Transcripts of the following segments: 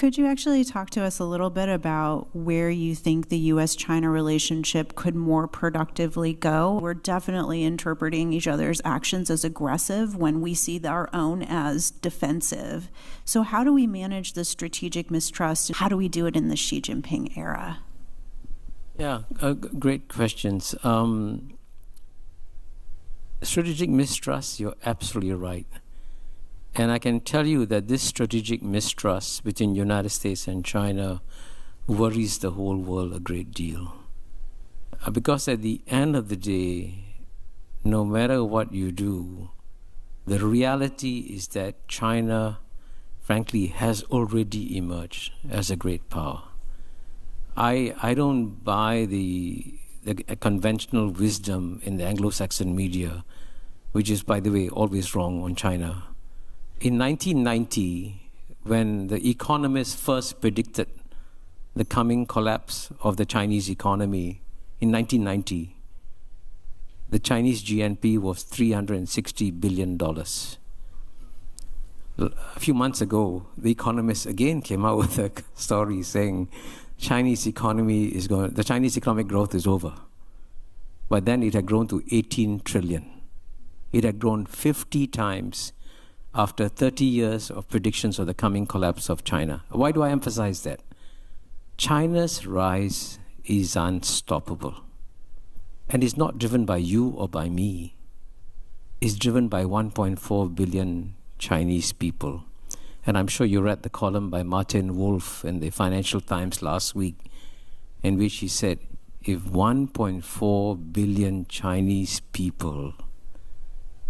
Could you actually talk to us a little bit about where you think the U.S.-China relationship could more productively go? We're definitely interpreting each other's actions as aggressive when we see our own as defensive. So how do we manage the strategic mistrust? How do we do it in the Xi Jinping era? Yeah, great questions. Strategic mistrust, you're absolutely right. And I can tell you that this strategic mistrust between the United States and China worries the whole world a great deal. Because at the end of the day, no matter what you do, the reality is that China, frankly, has already emerged as a great power. I don't buy the conventional wisdom in the Anglo-Saxon media, which is, by the way, always wrong on China. In 1990, when the economists first predicted the coming collapse of the Chinese economy, in 1990, the Chinese GNP was $360 billion. A few months ago, the economists again came out with a story saying the Chinese economic growth is over. But then it had grown to 18 trillion. It had grown 50 times after 30 years of predictions of the coming collapse of China. Why do I emphasize that? China's rise is unstoppable. And it's not driven by you or by me. It's driven by 1.4 billion Chinese people. And I'm sure you read the column by Martin Wolf in the Financial Times last week, in which he said, if 1.4 billion Chinese people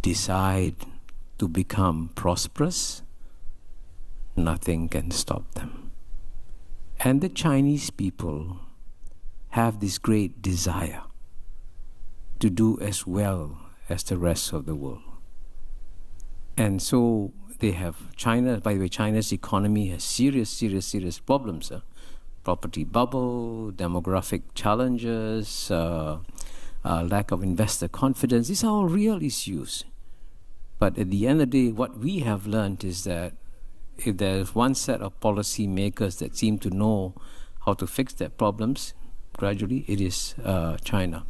decide to become prosperous, nothing can stop them. And the Chinese people have this great desire to do as well as the rest of the world. And so they have China, by the way, China's economy has serious problems. Property bubble, demographic challenges, lack of investor confidence. These are all real issues. But at the end of the day, what we have learned is that if there's one set of policy makers that seem to know how to fix their problems, gradually, it is China.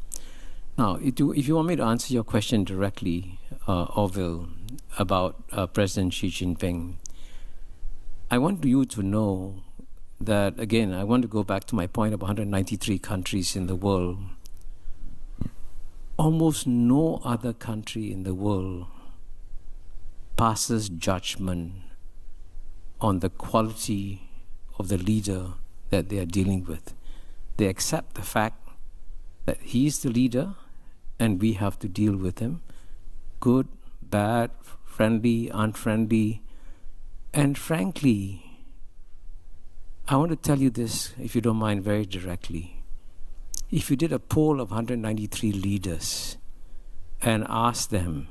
Now, if you want me to answer your question directly, Orville, about President Xi Jinping, I want you to know that, again, I want to go back to my point of 193 countries in the world. Almost no other country in the world passes judgment on the quality of the leader that they are dealing with. They accept the fact that he is the leader and we have to deal with him. Good, bad, friendly, unfriendly. And frankly, I want to tell you this, if you don't mind, very directly. If you did a poll of 193 leaders and asked them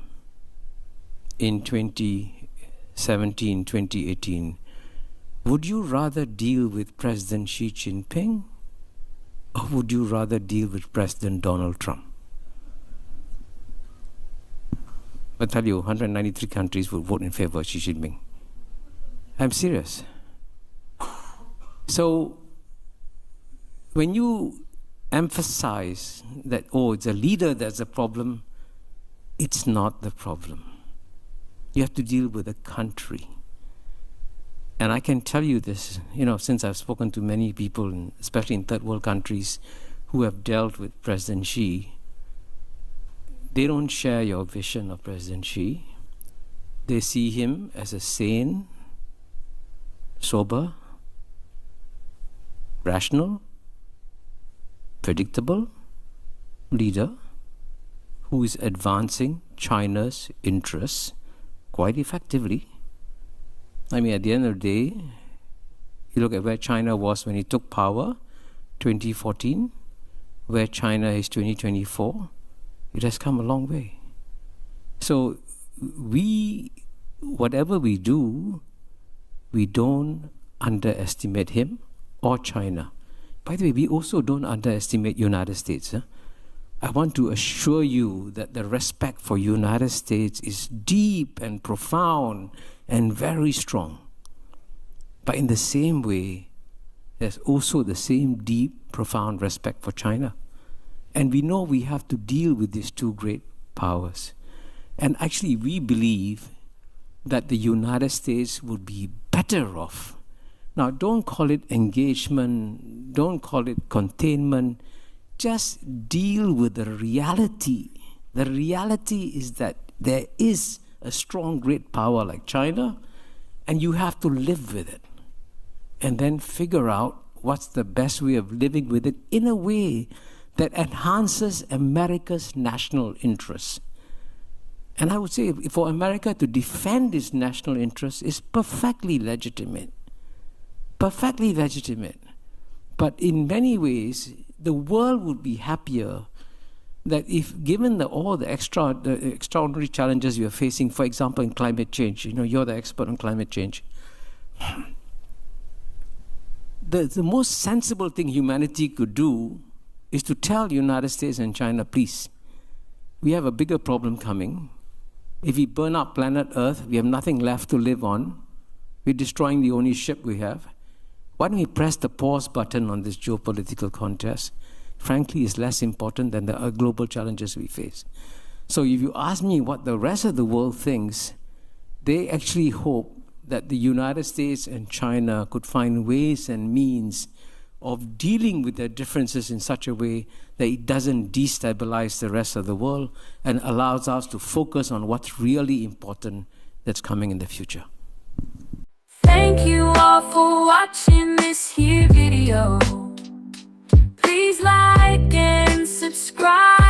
in 2017, 2018, would you rather deal with President Xi Jinping or would you rather deal with President Donald Trump? I tell you, 193 countries would vote in favor of Xi Jinping. I'm serious. So when you emphasize that, it's a leader that's a problem, it's not the problem. You have to deal with a country. And I can tell you this, since I've spoken to many people, especially in third world countries, who have dealt with President Xi, they don't share your vision of President Xi. They see him as a sane, sober, rational, predictable leader who is advancing China's interests quite effectively. I mean, at the end of the day, you look at where China was when he took power, 2014, where China is 2024, it has come a long way. So whatever we do, we don't underestimate him or China. By the way, we also don't underestimate United States. I want to assure you that the respect for United States is deep and profound and very strong. But in the same way, there's also the same deep, profound respect for China. And we know we have to deal with these two great powers. And actually, we believe that the United States would be better off. Now, don't call it engagement, don't call it containment, just deal with the reality. The reality is that there is a strong, great power like China, and you have to live with it. And then figure out what's the best way of living with it in a way that enhances America's national interests. And I would say for America to defend its national interests is perfectly legitimate. Perfectly legitimate. But in many ways, the world would be happier that if given all the extraordinary challenges we are facing, for example, in climate change, you're the expert on climate change. The most sensible thing humanity could do is to tell the United States and China, please, we have a bigger problem coming. If we burn up planet Earth, we have nothing left to live on. We're destroying the only ship we have. Why don't we press the pause button on this geopolitical contest? Frankly, it's less important than the global challenges we face. So if you ask me what the rest of the world thinks, they actually hope that the United States and China could find ways and means of dealing with their differences in such a way that it doesn't destabilize the rest of the world and allows us to focus on what's really important that's coming in the future. Thank you all for watching this here video. Please like and subscribe.